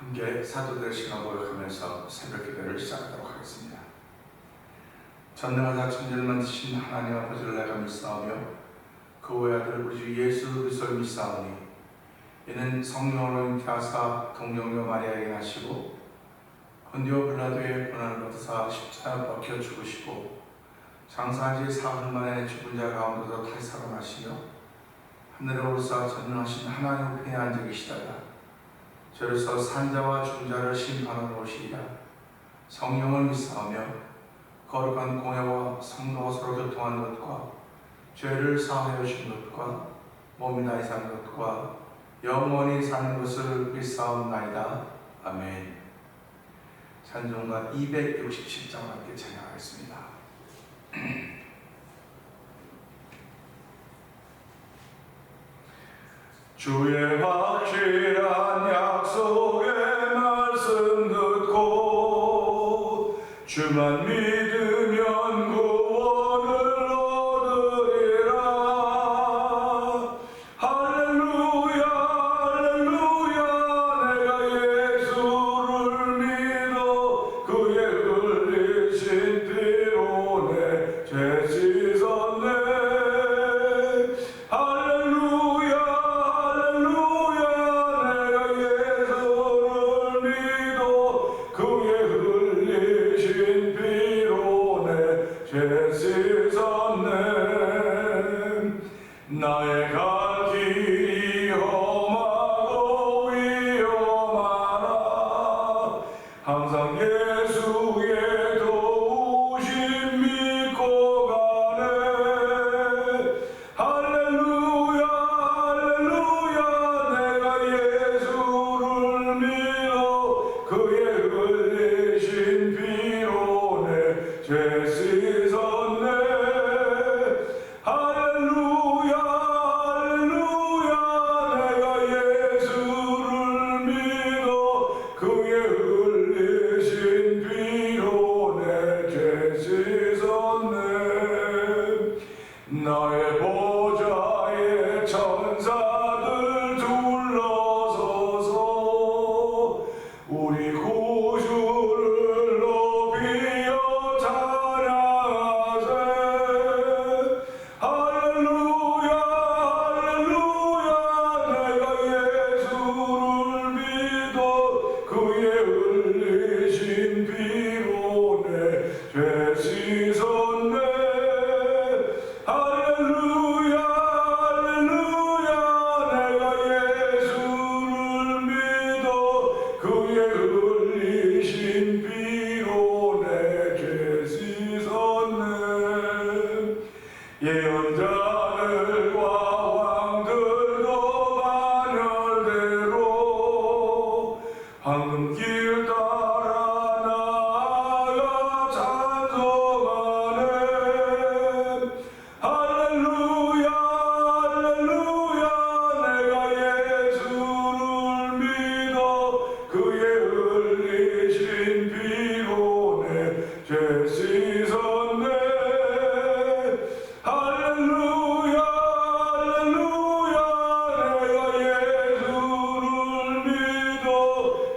함께 사도들의 신앙 고백하면서 새벽 기도를 시작하도록 하겠습니다. 전능하사 천지를 만드신 하나님 아버지를 내가 믿사오며 그 외아들 우리 주 예수 그리스도를 믿사오니 이는 성령으로 잉태하사 동정녀 마리아에게 나시고 본디오 빌라도의 고난을 받으사 십자가에 박혀 죽으시고 장사한 지 사흘 만에 죽은 자 가운데서 다시 살아나시며 하늘에 오르사 전능하신 하나님 우편에 앉아 계시다가 저로서 산자와 죽은 자를 심판하러 오시리라. 성령을 믿사오며 거룩한 공회와 성도가 서로 교통하는 것과 죄를 사하여 주신 것과 몸이 나이 사는 것과 영원히 사는 것을 믿사옵나이다. 아멘. 찬송가 267장 함께 찬양하겠습니다. 주의 확실한 약속의 말씀 듣고 주만 믿으면 구원을 얻으리라. 할렐루야 할렐루야 내가 예수를 믿어 그의 흘리신 피로 내 죄 씻었네. 나의 갈 길이 험하고 위험하나 항상 예수의 도우심 믿고 가네. 할렐루야 할렐루야 내가 예수를 믿어 그의 흘리신 피로 내 죄 씻었네. 나의 보좌에 천사들 둘러서서 우리 구주를 높이어 찬양하세. 할렐루야 할렐루야 내가 예수를 믿어 그의 흘리신 피로 내 죄 씻었네. 할렐루야 할렐루야 내가 예수를 믿어 그의 흘리신 피로 내 죄 씻었네. 예언자들과 왕들도 반열대로 황금길 따라 나아가 찬송하네. 할렐루야 할렐루야 내가 예수를 믿어 그의 흘리신 피로 내 죄 씻었네. 할렐루야 할렐루야 내가 예수를 믿어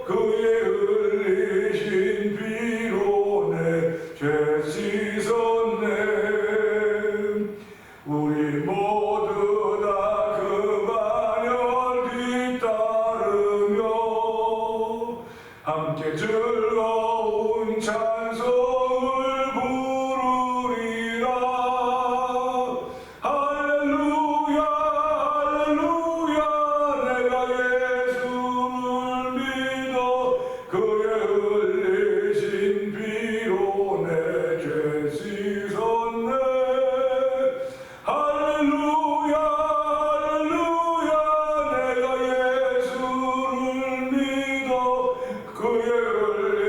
그의 흘리신 피로 내 죄 씻었네. 우리 모두 다 그 반열 뒤따르며 함께 즐거운 찬송을 부르리라. 할렐루야 할렐루야 내가 예수를 믿어 그의 흘리신 피로 내 죄 씻었네. 할렐루야 할렐루야 내가 예수를 믿어 그의 흘리신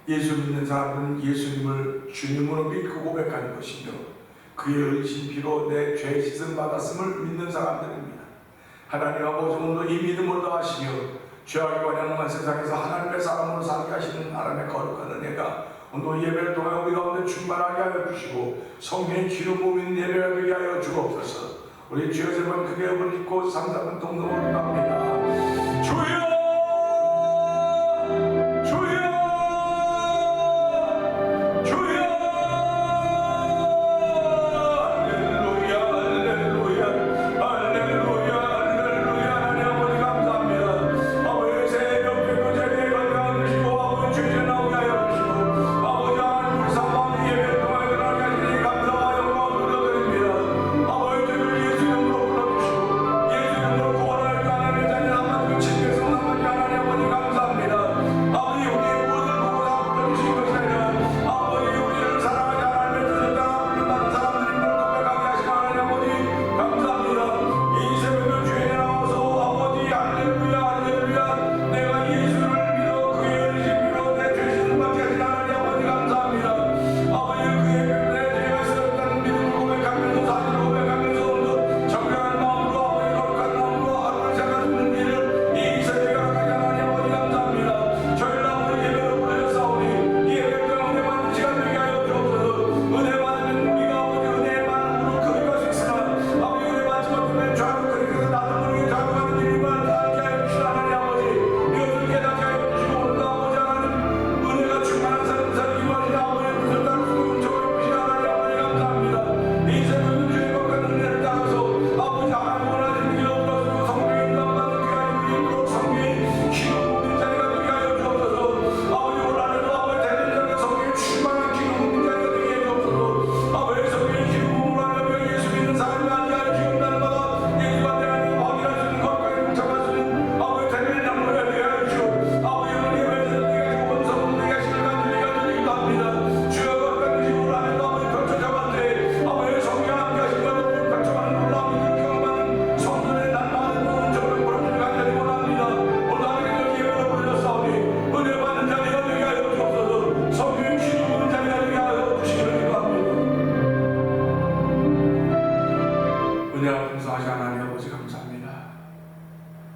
예수 믿는 사람은 예수님을 주님으로 믿고 고백하는 것이며 그의 의신 피로 내 죄 씻음 받았음을 믿는 사람들입니다. 하나님 아버지, 오늘도 이 믿음을 더하시며 죄악에 관영한 세상에서 하나님의 사람으로 살게 하시는 하나님의 거룩한 은혜가 오늘 예배를 통해 우리 가운데 충만하게 하여 주시고 성령의 기름 부은 예배가 되게 하여 주옵소서. 우리 주여 세 번 크게 부르고 상상은 동동으로 기도합니다. 주여,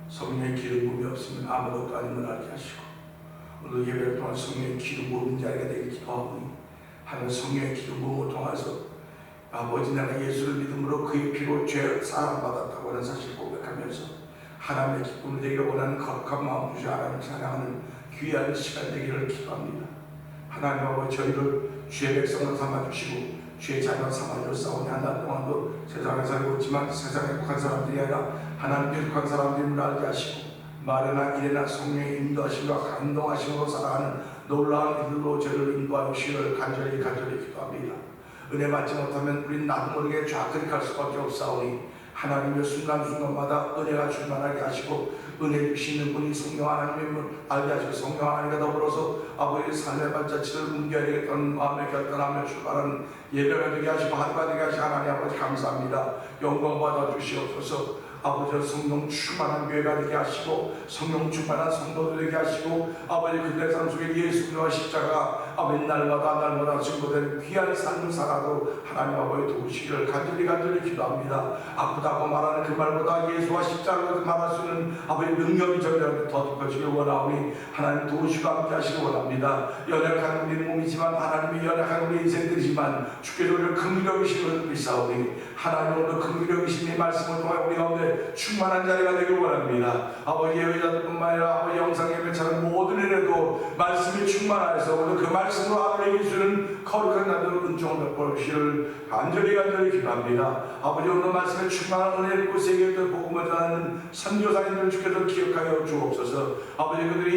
성령의 기름 부음이 없으면 아무것도 아님을 알게 하시고 오늘 예배를 통한 성령의 기름 부은 자리가 되길 기도하오니 하나님 성령의 기름 부음을 통해서 아버지 내가 예수를 믿음으로 그의 피로 죄 사함받았다고 하는 사실을 고백하면서 하나님의 기쁨을 되기를 원하는 거룩한 마음 주시 하나님을 찬양하는 귀한 시간 되기를 기도합니다. 하나님 아버지 저희를 주의 백성으로 삼아주시고 주의 자녀 삼아주사오니 한 달 동안도 세상에 살고 있지만 세상에 속한 사람들이 아니라 하나님께 속한 사람들임을 알게 하시고 말이나 일이나 성령의 인도하심과 감동하심으로 살아가는 놀라운 일들로 저희를 인도하여 주시기를 간절히 기도합니다. 은혜 받지 못하면 우린 나도 모르게 좌클릭할 수밖에 없사오니 하나님의 순간순간마다 은혜가 충만하게 하시고 은혜 주시는 분이 성령 하나님임을 알게 하시고 성령 하나님과 더불어서 아버지의 삶의 발자취를 옮겨야 되겠다는 마음에 결단하며 출발하는 예배가 되게 하시고 하루가 되게 하시고 하나님 아버지 감사합니다. 영광 받아 주시옵소서. 아버지 성령 충만한 교회가 되게 하시고 성령 충만한 성도들 되게 하시고 아버지 그들의 삶 속에 예수 그리스도와 십자가 아버지 날마다 증거되는 귀한 삶을 살아도 하나님 아버지 도우시기를 간절히 기도합니다. 아프다고 말하는 그 말보다 예수와 십자가를 말할 수 있는 아버지 능력이 저희들한테 더 깊어지길 원하오니 하나님 도우시고 함께 하시길 원합니다. 연약한 우리는 몸이지만 하나님이 연약한 우리 인생들이지만 주께서 우리를 긍휼히 믿사오니 하나님 오늘 긍휼히 말씀을 통해 우리 가운데 충만한 자리가 되길 원합니다. 아버지 예배자들뿐만 아니라 아버지 영상 예배처럼 모든 일에도 말씀이 충만하여서 오늘 그 말씀으로 하루에 이주는 거룩한 나들을 은총을 베풀어 주시기를 간절히 기도합니다. 아버지 오늘 말씀에 충만한 은혜를 입고 세계를 복음을 전하는 선교사님들 주께서 기억하여 주옵소서. 아버지 그들의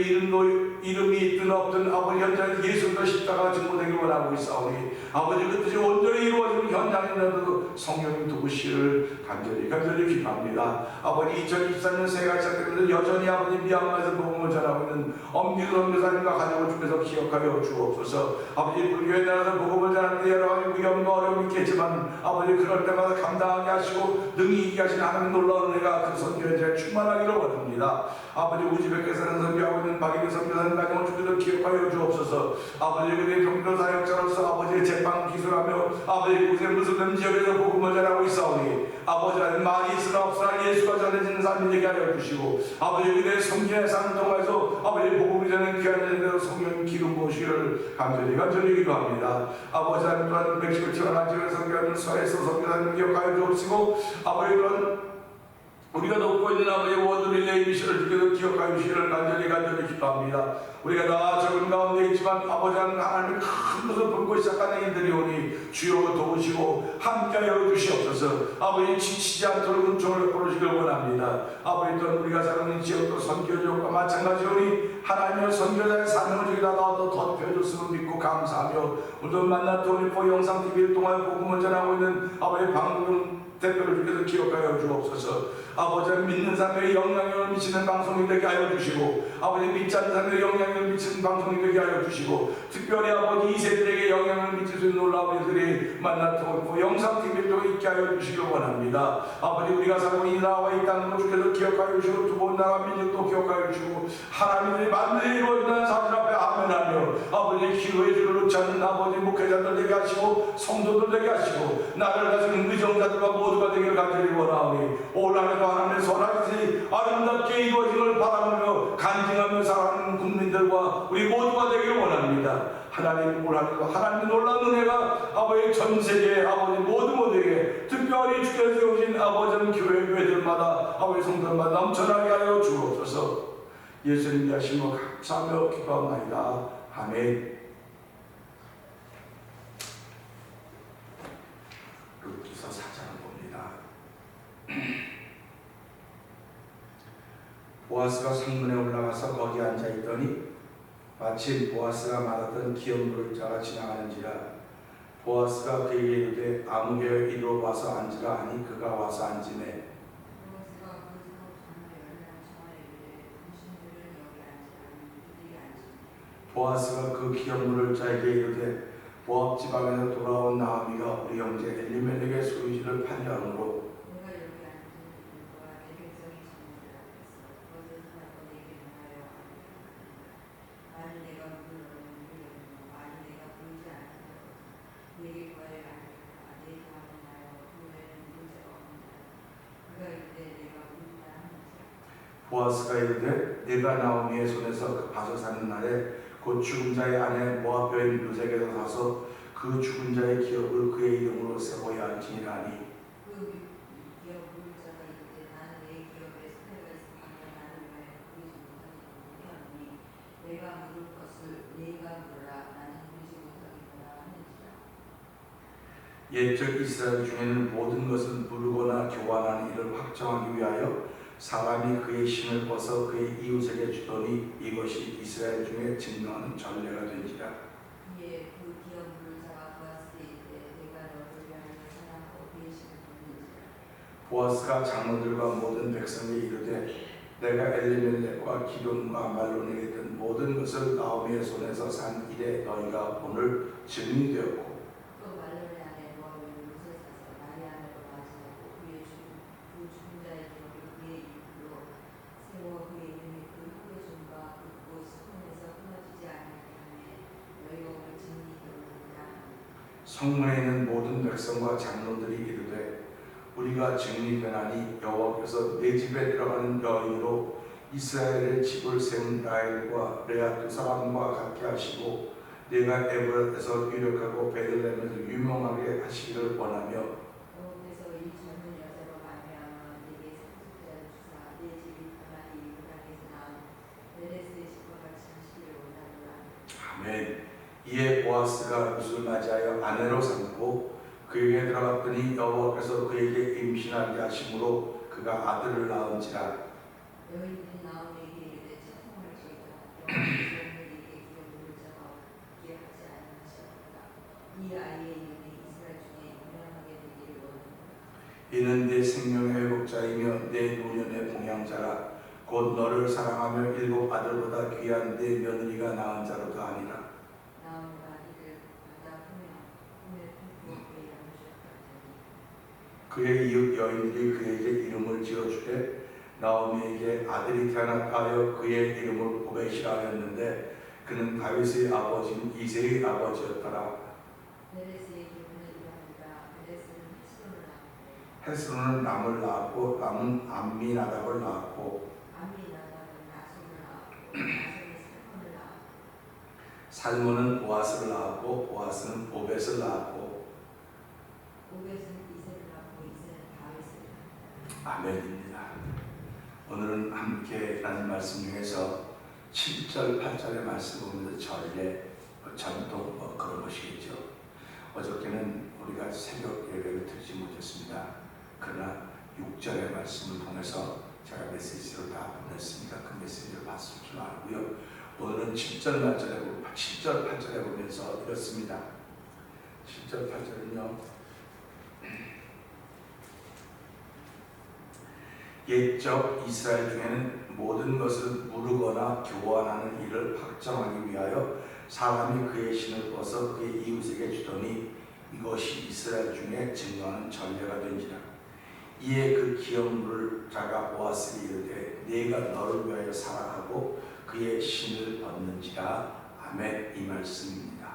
이름이 있든 없든 아버지 현장에 예수님과 십자가가 증거되길 원하고 있사오니 아버지 그 뜻이 온전히 이루어지는 현장인데도 성령님 도우시기를 간절히 기도합니다. 원합니다. 아버지 2024년 새해가 시작되면서 여전히 아버지 미얀마에서 복음을 전하고 있는 엄기수 선교사님과 가족을 주께서 기억하여 주옵소서. 아버지 불교에 나라서 복음을 전하는데 여러 가지 위험과 어려움이 있겠지만 아버지 그럴 때마다 감당하게 하시고 능히 이기게 하신 하나님 놀라운 은혜가 그 선교에 충만하기를 원합니다. 아버지 우즈베키스탄에서 선교하고 있는 박일희 선교사님 가정을 주께서 기억하여 주옵소서. 아버지 그들의 종교 사역자로서 아버지의 제빵 기술하며 아버지 그곳의 무슬림 지역에서 복음을 전하고 있사오니 아버지 하나님 말이 있으나 없으나 예수가 전해지는 삶이 되게 하여 주시고 아버지 그들의 성진의 삶을 통해서 아버지 복음을 전하는 귀한 자들로 성령 기름 부으시기를 간절히 기도합니다. 아버지 하나님 또한 멕시코 치와나 지역에 선교하는 서에서 선교사님 기억하여 주옵시고 아버지 그런 우리가 돕고 있는 아버지 워드릴레이 미션을 주께서 기억하여 주시기를 간절히 기도합니다. 우리가 다 적은 가운데 있지만 아버지 하나님 큰 것을 품고 시작하는 이들이 오니 주여 도우시고 함께하여 주시옵소서. 아버지 지치지 않도록 은총을 베풀으시길 원합니다. 아버지 또한 우리가 사는 지역도 선교지역과 마찬가지오니 하나님의 선교자의 사명을 저기다 더 덧펴줬음을 믿고 감사하며 오늘 만나 도니포 영상TV를 통하여 복음을 전하고 있는 아버지 방금 대표를 주께서 기억하여 주옵소서. 아버지 믿는 사람에게 영향력을 미치는 방송이 되게 하여 주시고 아버지 믿지 않는 사람에게 영향력을 미치는 방송이 되게 하여 주시고 특별히 아버지 2세들에게 영향을 미칠 수 있는 놀라운 일들이 만나고 영상TV를 통해 있게 하여 주시길 원합니다. 아버지 우리가 살고 이 나라와 이 땅을 주께서 기억하여 주시고 두 번 나라 민족도 기억하여 주시고 하나님들이 반드시 이루어지는 사실 앞에 아멘하며 아버지 기도의 줄을 놓지 않는 아버지 목회자들 되게 하시고 성도들 되게 하시고 나를 가지는 의정자들과 모두가 되기를 간절히 원하오니 올 한해도 하나님의 선하시 아름답게 이루어짐을 바라보며 간증하며 살아가는 국민들과 우리 모두가 되기를 원합니다. 하나님 올 한해도 하나님의 놀라운 은혜가 아버지 전세계 아버지 모두에게 특별히 주께서 세우신 아버지 교회들마다 아버지 성도들마다 넘쳐나게 하여 주옵소서. 예수님 하시며 감사하며 기도합니다. 아멘. 룻기서 4장을 봅니다. 보아스가 성문에 올라가서 거기 앉아있더니 마침 보아스가 말하던 기업물을 자가 지나가는지라 보아스가 그에게 이르되 아무개에 이리로 와서 앉으라 하니 그가 와서 앉으매 보아스가 그 기업물을 자에게 이르되 모압 지방에서 돌아온 나아미가 우리 형제 엘리멜렉의 소유지를 팔려하므로 보아스가 이르되 네가 나오미의 손에서 그 밭을 사는 날에 곧 죽은 자의 아내 모압 여인 르sek에서 사서 그 죽은 자의 기업을 그의 이름으로 세워야 할지니라 하니 옛적 이스라엘 중에는 모든 것을 부르거나 교환하는 일을 확정하기 위하여 사람이 그의 신을 벗어 그의 이웃에게 주더니 이것이 이스라엘 중에 증명하는 전례가 된지라. 이에 그 기업물을 잡아 보았을 때 내가 너를 위하여 사랑하고 그의 신을 벗는지라. 보아스가 장로들과 모든 백성에게 이르되 내가 엘리멜렉과 기돈과 말론에게 있던 모든 것을 나오미의 손에서 산 일에 너희가 오늘 증인이 되었고 또 말론의 아내 모압의 룻을 사서 나의 아내로 맞이하고 그의 죽은 자의 기업을 그의 입으로 세워 그의 이름이 그 후계중과 그곳 성문에서 끊어지지 아니하게 하매 너희가 오늘 증인이 되었느니라. 성문에 있는 모든 백성과 장로들이 이르되 우리가 증인이 되나니 여호와께서 내 집에 들어가는 여인으로 이스라엘의 집을 세운 라헬과 레아 두 사람과 같게 하시고 내가 에브라에서 유력하고 베들레헴에서 유명하게 하시기를 원하며 여호와께서 이 젊은 여자로 말미암아 네게 상속자를 주사 내 집이 가나안의 이웃 땅에서 나온 베레스의 집과 같이 하시기를 원하노라. 아멘. 이에 보아스가 룻을 맞이하여 아내로 삼고 그에게 들어갔더니 여호와께서 그에게 임신하게 하심으로 그가 아들을 낳은지라. 여인들이 나오미에게 이르되 찬송할지어다. 여호와께서 오늘에게 기업물을 잡아 얻게 하지 아니하시었도다. 이 아이의 이름이 이스라엘 중에 유명하게 되기를 원하노라. 이는 내 생명의 회복자이며 내 노년의 봉양자라. 곧 너를 사랑하며 일곱 아들보다 귀한 내 며느리가 낳은 자로도 아니라. 나오니가 이를 받아 품에 품고 그의 양식을 그의 이웃 여인들이 그에게 이름을 지어주되 나오미에게 아들이 태어났다 하여 그의 이름을 오벳이라 하였는데 그는 다윗의 아버지인 이새의 아버지였더라. 베레스의 기름을 이러하니라. 베레스는 헤스론을 낳았고 헤스론은 람을 낳았고 람은 암미나답을 낳았고 암미나답은 나손을 낳았고 나손은 살몬을 낳았고 살몬은 보아스를 낳았고 보아스는 오벳을 낳았고 오벳은 이새를 낳고 이새는 다윗을 낳았다. 아멘입니다. 오늘은 함께 하는 말씀 중에서 7절, 8절의 말씀 보면서 전례, 전통 그런 것이겠죠. 어저께는 우리가 새벽 예배를 드리지 못했습니다. 그러나 6절의 말씀을 통해서 제가 메시지로 다 보냈습니다. 그 메시지를 봤을 줄 알고요. 오늘은 7절, 8절에 보면서 이렇습니다. 7절, 8절은요. 옛적 이스라엘 중에는 모든 것을 무르거나 교환하는 일을 확정하기 위하여 사람이 그의 신을 벗어 그의 이웃에게 주더니 이것이 이스라엘 중에 증거하는 전례가 된지라. 이에 그 기업물을 자가 보아스에게 이르되 네가 너를 위하여 사랑하고 그의 신을 벗는지라. 아멘. 이 말씀입니다.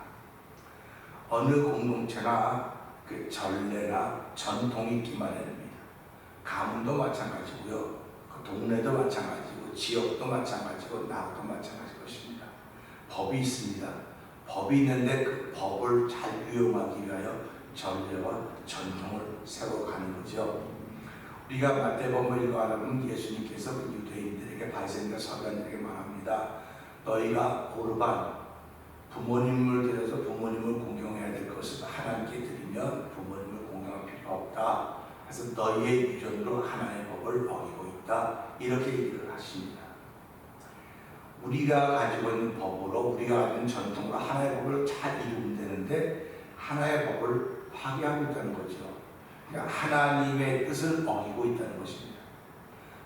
어느 공동체나 그 전례나 전통이 있기만 합니다. 가문도 마찬가지고요. 그 동네도 마찬가지고 지역도 마찬가지고 나라도 마찬가지 것입니다. 법이 있습니다. 법이 있는데 그 법을 잘 유용하기 위하여 전례와 전통을 세워가는 거죠. 우리가 마태복음 읽어가면 예수님께서 유대인들에게 바리새인과 서기관들에게 말합니다. 너희가 고르반 부모님을 데려서 부모님을 공경해야 될 것을 하나님께 드리면 부모님을 공경할 필요가 없다. 그래서 너희의 유전으로 하나의 법을 어기고 있다. 이렇게 얘기를 하십니다. 우리가 가지고 있는 법으로 우리가 가지고 있는 전통으로 하나의 법을 잘 이루면 되는데 하나의 법을 파괴하고 있다는 거죠. 그러니까 하나님의 뜻을 어기고 있다는 것입니다.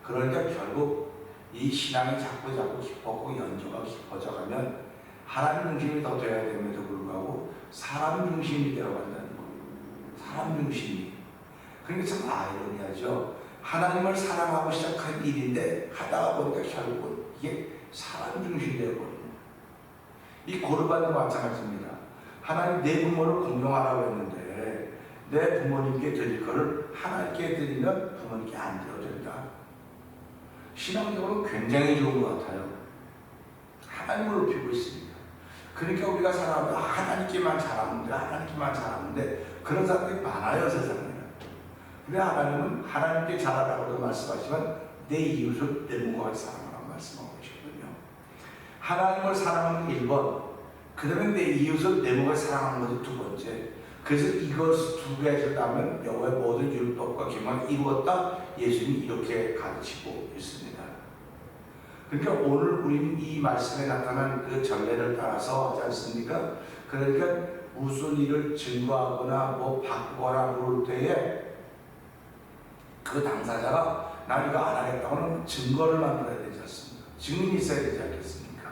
그러니까 결국 이 신앙이 자꾸 깊어지고 연조가 깊어져 가면 하나님 중심이 더 돼야 됨에도 불구하고 사람 중심이 되어간다는 겁니다. 사람 중심이. 그러니까 참 아이러니하죠. 하나님을 사랑하고 시작한 일인데 하다가 보니까 결국은 이게 사람 중심이 되어버립니다. 이 고르반도 마찬가지입니다. 하나님 내 부모를 공경하라고 했는데 내 부모님께 드릴 것을 하나님께 드리면 부모님께 안 드려도 된다. 신앙적으로 굉장히 좋은 것 같아요. 하나님을 높이고 있습니다. 그러니까 우리가 살아가면 하나님께만 잘하는데 그런 사람들이 많아요, 세상에. 근데 하나님은 하나님께 잘하라고도 말씀하지만 내 이웃을 내 몸과 같이 사랑하라고 말씀하고 계시거든요. 하나님을 사랑하는 게 1번, 그 다음에 내 이웃을 내 몸과 같이 사랑하는 것이 2번째. 그래서 이것을 두 가지를 하면 여호와의 모든 율법과 계명을 이루었다. 예수님이 이렇게 가르치고 있습니다. 그러니까 오늘 우리는 이 말씀에 나타난 그 전례를 따라서 하지 않습니까? 그러니까 무슨 일을 증거하거나 바꾸거나 그럴 때에 그 당사자가 난 이거 안 하겠다고 하면 증거를 만들어야 되지 않습니까? 증인이 있어야 되지 않겠습니까?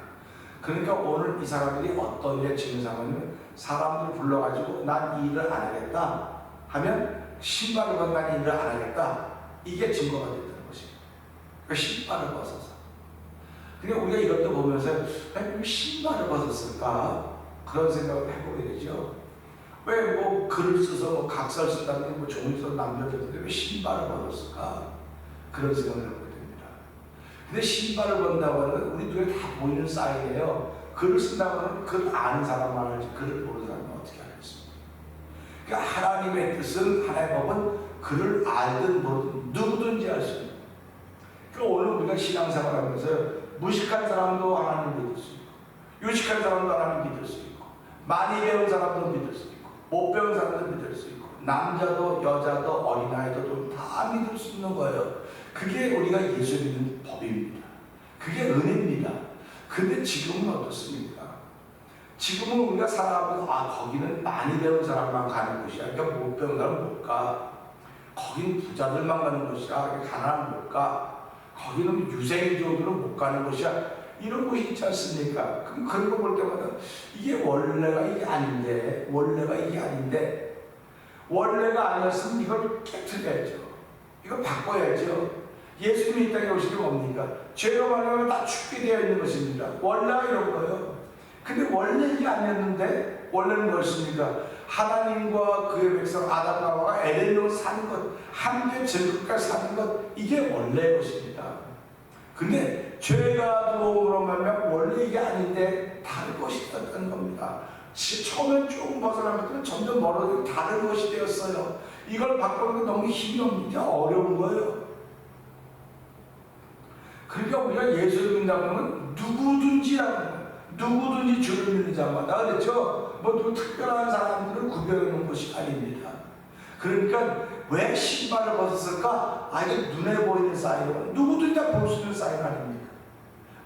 그러니까 오늘 이 사람들이 어떤 일에 증상하면 사람들을 불러가지고 난 이 일을 안 하겠다 하면 신발을 벗고 난 이 일을 안 하겠다. 이게 증거가 된다는 것입니다. 그러니까 신발을 벗어서. 그러니까 우리가 이것도 보면서 왜 신발을 벗었을까? 그런 생각을 해보게 되죠. 왜 글을 써서 각서를 쓴다든지 종이 써서 남겨뒀는데 왜 신발을 벗었을까? 그런 생각을 해보게 됩니다. 근데 신발을 벗는다고 하는 건 우리 눈에 다 보이는 사인이에요. 글을 쓴다고 하는 글을 아는 사람만 알지 글을 모르는 사람은 어떻게 알겠습니까? 그러니까 하나님의 뜻은, 하나님의 법은 글을 알든 모르든 누구든지 알 수 있는. 그러니까 오늘 우리가 신앙생활 하면서 무식한 사람도 하나님 믿을 수 있고 유식한 사람도 하나님 믿을 수 있고 많이 배운 사람도 믿을 수 있고 못 배운 사람도 믿을 수 있고 남자도 여자도 어린아이도 다 믿을 수 있는 거예요. 그게 우리가 예수 믿는 법입니다. 그게 은혜입니다. 근데 지금은 어떻습니까? 지금은 우리가 살아가면서 거기는 많이 배운 사람만 가는 곳이야. 그러니까 못 배운 사람은 못 가. 거긴 부자들만 가는 것이야. 가난한 못 가. 거기는 유생이족들은 못 가는 것이야. 이런 곳이 있지 않습니까? 그럼 그런 거 볼 때마다 이게 원래가 이게 아닌데, 원래가 이게 아닌데, 원래가 아니었으면 이걸 깨트려야죠. 이걸 바꿔야죠. 예수님이 이 땅에 오신 게 뭡니까? 죄가 많으면 다 죽게 되어 있는 것입니다. 원래가 이런 거예요. 근데 원래 이게 아니었는데, 원래는 무엇입니까? 하나님과 그의 백성 아담과 하와가 에덴으로 사는 것, 함께 즐겁게 사는 것, 이게 원래의 것입니다. 근데 죄가 들어옴으로 말하면 원래 이게 아닌데 다른 것이 되었다는 겁니다. 처음엔 조금 벗어난 것들은 점점 멀어지고 다른 것이 되었어요. 이걸 바꾸는 게 너무 힘이 없는데 어려운 거예요. 그러니까 우리가 예수를 믿는다고 하면 누구든지라는 거예요. 누구든지 주를 믿는 자마다 그랬죠. 뭐 특별한 사람들을 구별해 놓은 것이 아닙니다. 그러니까 왜 신발을 벗었을까? 이게 눈에 보이는 사인으로 누구든지 다 볼 수 있는 사인 아닙니까?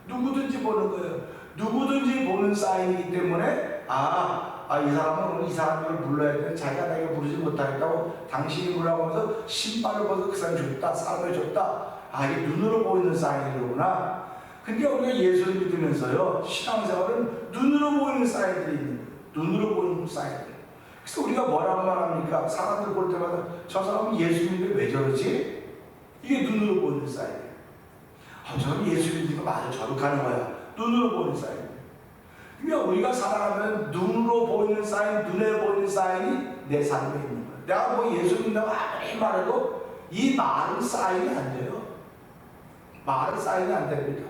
누구든지 보는 거예요. 누구든지 보는 사인이기 때문에 이 사람은 오늘 이 사람을 불러야 되는데 자기가 내가 부르지 못하겠다고 당신이 부르라고 하면서 신발을 벗어 그 사람이 줬다, 사람을 줬다. 이게 눈으로 보이는 사인이구나. 근데 우리가 예수를 믿으면서요, 신앙생활은 눈으로 보이는 사인들이 있는 거예요. 눈으로 보이는 사인들. 그래서 우리가 뭐라고 말합니까? 사람들 볼 때마다 저 사람은 예수 믿는데 왜 저러지? 이게 눈으로 보이는 사인이에요. 저 사람은 예수 믿으니까 맞아, 저렇게 거야. 눈으로 보이는 사인. 그러니까 우리가 살아가면 눈으로 보이는 사인, 눈에 보이는 사인이 내 삶에 있는 거예요. 내가 뭐 예수 믿는다고 아무리 말해도 이 말은 사인이 안 돼요. 말은 사인이 안 됩니다.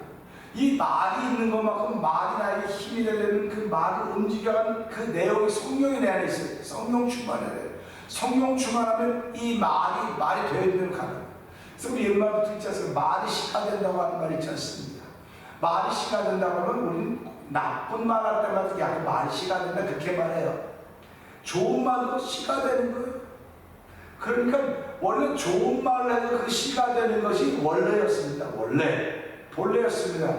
이 말이 있는 것만큼 말이 나에게 힘이 되려면 그 말을 움직여가는 그 내용이 성령이 내 안에 있어요. 성령 충만해야 돼요. 성령 충만하면 이 말이 되어 있는 가능. 그래서 우리 옛말부터 있지 않습니까? 말이 시가 된다고 하는 말이 있지 않습니까? 말이 시가 된다고 하면 우리는 나쁜 말 할 때마다 말이 시가 된다 그렇게 말해요. 좋은 말도 시가 되는 거예요. 그러니까 원래 좋은 말을 해도 그 시가 되는 것이 원래였습니다. 본래였습니다.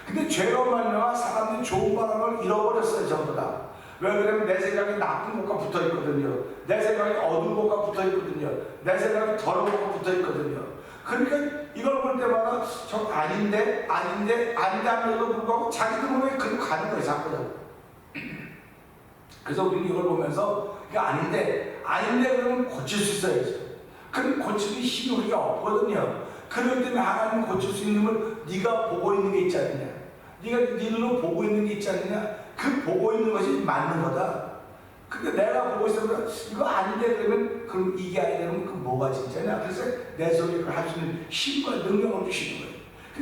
근데 죄로 말미암아 사람들이 좋은 말을 잃어버렸어요. 전부 다. 왜 그러냐면 내 생각이 나쁜 것과 붙어 있거든요. 내 생각이 어두운 것과 붙어 있거든요. 내 생각이 더러운 것과 붙어 있거든요. 그러니까 이걸 볼 때마다 저 아닌데 하면서도 불구하고 자기들 몸에 그렇게 가는 거예요. 자꾸. 그래서 우리는 이걸 보면서 아닌데 그러면 고칠 수 있어야죠. 그럼 고치는 힘이 우리가 없거든요. 그렇기 때문에 하나님은 고칠 수 있는 걸 네가 보고 있는 게 있지 않느냐, 네가 네 눈으로 보고 있는 게 있지 않느냐, 그 보고 있는 것이 맞는 거다. 근데 내가 보고 있으면 이거 아닌데 그러면 그럼 이게 아니면 그 뭐가 진짜냐? 그래서 내 속에 그 할 수 있는 힘과 능력을 주시는 거예요.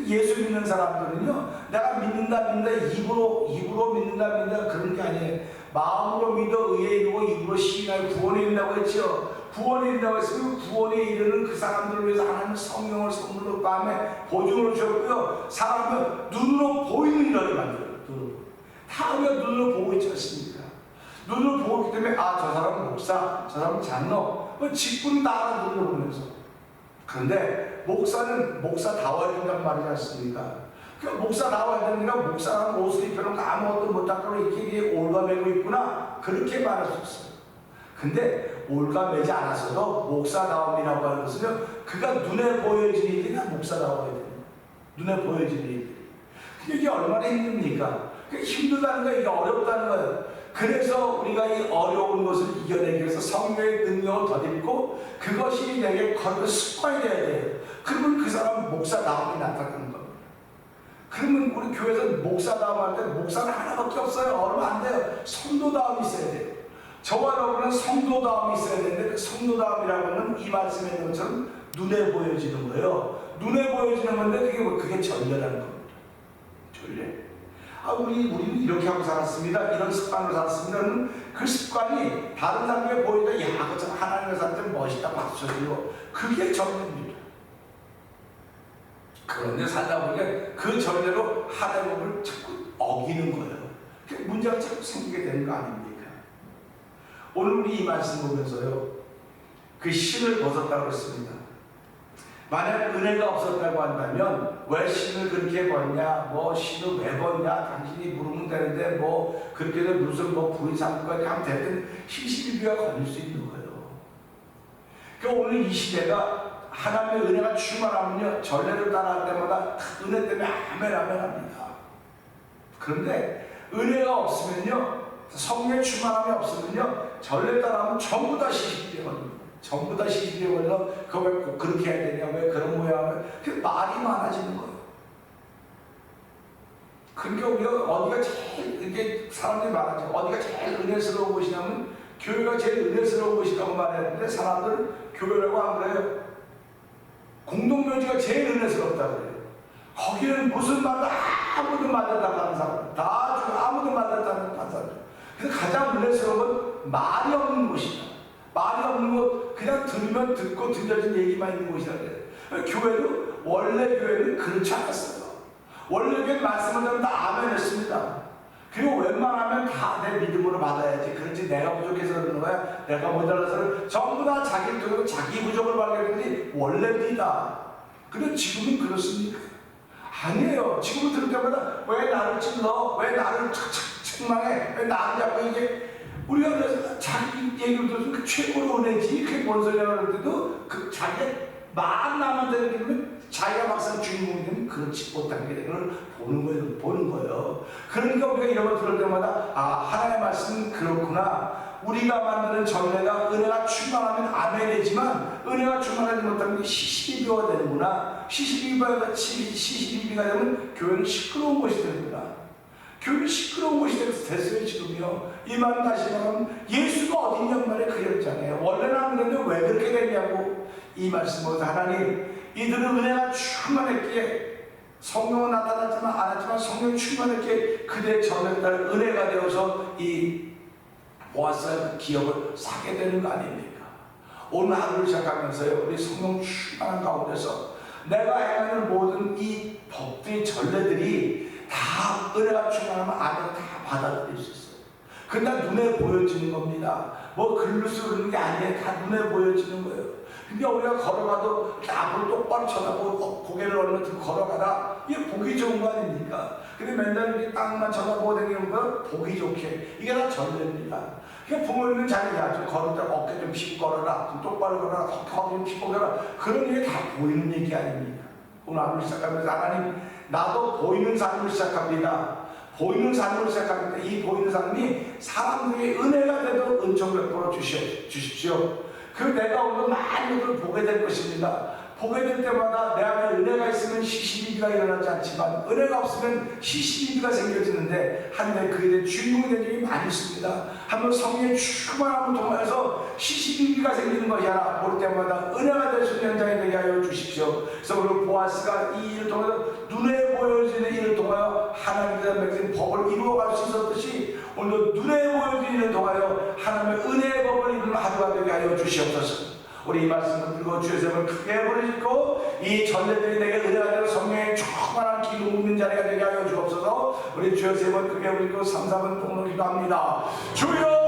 예수 믿는 사람들은요, 내가 믿는다 입으로 믿는다 그런 게 아니에요. 마음으로 믿어 의에 이르고 입으로 시인하여 구원에 이른다고 했죠. 구원에 이른다고 했으면 구원에 이르는 그 사람들을 위해서 하나님 성령을 선물로 마음에 보증을 주었고요. 사람은 눈으로 보이는 일을 만들어요. 다 우리가 눈으로 보고 있지 않습니까? 눈으로 보고 있기 때문에 저 사람은 목사, 저 사람은 장로, 직분은 다 눈으로 보면서. 그런데 목사는 목사다워야 된다는 말이지 않습니까? 그러니까 목사다워야 되니까 목사는 옷을 입혀놓고 아무것도 못하고 이렇게 올가매고 있구나, 그렇게 말할 수 있어요. 근데 올가매지 않았어도 목사다움이라고 하는 것은요, 그가 눈에 보여지는 일이 목사다워야 돼요. 눈에 보여지는 일이. 이게 얼마나 힘듭니까? 힘들다는 거예요. 이게 어렵다는 거예요. 그래서 우리가 이 어려운 것을 이겨내기 위해서 성령의 능력을 더듬고 그것이 내게 거룩한 습관이 되어야 돼요. 그러면 그 사람은 목사다움이 나타나는 겁니다. 그러면 우리 교회에서 목사다움 할 때 목사는 하나밖에 없어요. 얼마 안 돼요. 성도다움이 있어야 돼요. 저와 여러분은 성도다움이 있어야 되는데 그 성도다움이라고 하는 이 말씀에 있는 것처럼 눈에 보여지는 거예요. 눈에 보여지는 건데 그게 전례라는 겁니다. 전례. 우리는 이렇게 하고 살았습니다. 이런 습관으로 살았습니다. 그 습관이 다른 사람에게 보이다, 그처럼 하나님의 사람들 멋있다 박수 쳐주고, 그게 전례입니다. 그런데 살다 보니까 그 전례로 하나님을 자꾸 어기는 거예요. 문제가 자꾸 생기게 되는 거 아닙니까? 오늘 우리 이 말씀 보면서요, 그 신을 벗었다고 그랬습니다. 만약 은혜가 없었다고 한다면 왜 신을 그렇게 벗냐, 신을 왜 벗냐, 당신이 물으면 되는데 그렇게 해서 무슨 부인 삼고까지 하면 되든 시시비비가 걸릴 수 있는 거예요. 그러니까 오늘 이 시대가 하나님의 은혜가 충만하면요, 전례를 따라할 때마다 은혜 때문에 아멘 아멘 합니다. 그런데 은혜가 없으면요, 성령의 충만함이 없으면요, 전례 따라하면 전부 다 시시비거든요. 전부 다 시시비거든요. 그거 왜 꼭 그렇게 해야 되냐, 왜 그런 모양을, 그 말이 많아지는 거예요. 그러니까 우리가 어디가 제일, 이렇게 사람들이 말하죠. 어디가 제일 은혜스러운 곳이냐면 교회가 제일 은혜스러운 곳이라고 말했는데, 사람들은 교회라고 안 그래요. 공동묘지가 제일 은혜스럽다 그래요. 거기는 무슨 말도 아무도 맞았다고 하는 사람, 다 주고 아무도 맞았다는 사람. 그래서 가장 은혜스러운 건 말이 없는 곳이다. 말이 없는 곳, 그냥 들으면 듣고 들려진 얘기만 있는 곳이다 그래요. 교회도, 원래 교회는 그렇지 않았어요. 원래 교회는 말씀을 들으면 다 아멘 했습니다. 그리고 웬만하면 다 내 믿음으로 받아야지. 그렇지 내가 부족해서 그러는 거야, 내가 모자라서, 전부 다 자기를 두고 자기 부족을 발견했더니 원래입니다. 근데 지금은 그렇습니까? 아니에요. 지금은 들을 때마다 왜 나를 찔러? 왜 나를 책망해? 왜 나를 자꾸 이게, 우리가 그래서 자기 얘기를 들으면 그 최고로 은혜지, 그게 뭔 소리야 그럴 때도 그 자기 말 나만 되는 게 되면 자기가 막상 주인공이 되면 그렇지 못한 게 되는 걸 보는 거예요. 그러니까 우리가 이런 걸 들을 때마다 아, 하나님의 말씀은 그렇구나. 우리가 만드는 전례가 은혜가 충만하면 아멘이지만 은혜가 충만하지 못하면 시시비비가 되는구나. 시시비비가 되면 교회는 시끄러운 곳이 되는구나. 교회는 시끄러운 곳이 됐어요 지금요. 이 말은 다시 말하면 예수가 어딨냔 말에 그랬잖아요. 원래는 안 그랬는데 왜 그렇게 됐냐고. 이 말씀으로 하나님, 이들은 은혜가 충만했기에 성령은 나타났지만 않았지만 성령이 충만했기에 그들의 전에 따른 은혜가 되어서 이 보았어야 그 기업을 사게 되는 거 아닙니까? 오늘 하루를 시작하면서요, 우리 성령 충만한 가운데서 내가 행하는 모든 이 법들의 전례들이 다 은혜가 충만하면 아멘 다 받아들일 수 있어요. 그냥 눈에 보여지는 겁니다. 뭐 글로 쓰는 게 아니에요. 다 눈에 보여지는 거예요. 그러니까 우리가 걸어가도 앞으로 똑바로 쳐다보고 고개를 얼른 들고 걸어가라. 이게 보기 좋은 거 아닙니까? 근데 맨날 이렇게 땅만 쳐다보고 다니는 거 보기 좋게. 이게 다 전례입니다. 그러니까 부모님은 자기가 좀 걸을 때 어깨 좀 피고 걸어라. 좀 똑바로 걸어라. 허리 좀 피고 걸어라. 그런 게 다 보이는 얘기 아닙니다. 오늘 하루 시작하면서 하나님, 나도 보이는 삶을 시작합니다. 보이는 삶을 시작합니다. 이 보이는 삶이 사람들에게 은혜가 되도록 은총을 베풀어 주십시오. 그 내가 오늘 많은 것을 보게 될 것입니다. 보게 될 때마다 내 안에 은혜가 있으면 시시비비가 일어나지 않지만 은혜가 없으면 시시비비가 생겨지는데 한데 그에 대해 주인공이 된 적이 많이 있습니다. 한번 성령의 충만함을 통해서 시시비비가 생기는 것이 아니라 볼 때마다 은혜가 될 수 있는 현장이 되게 하여 주십시오. 그래서 오늘 보아스가 이 일을 통해서 눈에 보여지는 일을 통하여 하나님께 맺은 법을 이루어갈 수 있었듯이 오늘도 눈에 보여지는 일을 통하여 하나님의 은혜의 법을 이루는 하루가 되게 하여 주시옵소서. 우리 이 말씀을 들고 주의 세움을 크게 부르짖고 이 전례들이 내게 은혜가 되는 성령의 충만한 기름 붓는 자리가 되게 하여 주옵소서. 우리 주의 세움을 크게 부르짖고 3, 4분 동로 기도합니다. 주여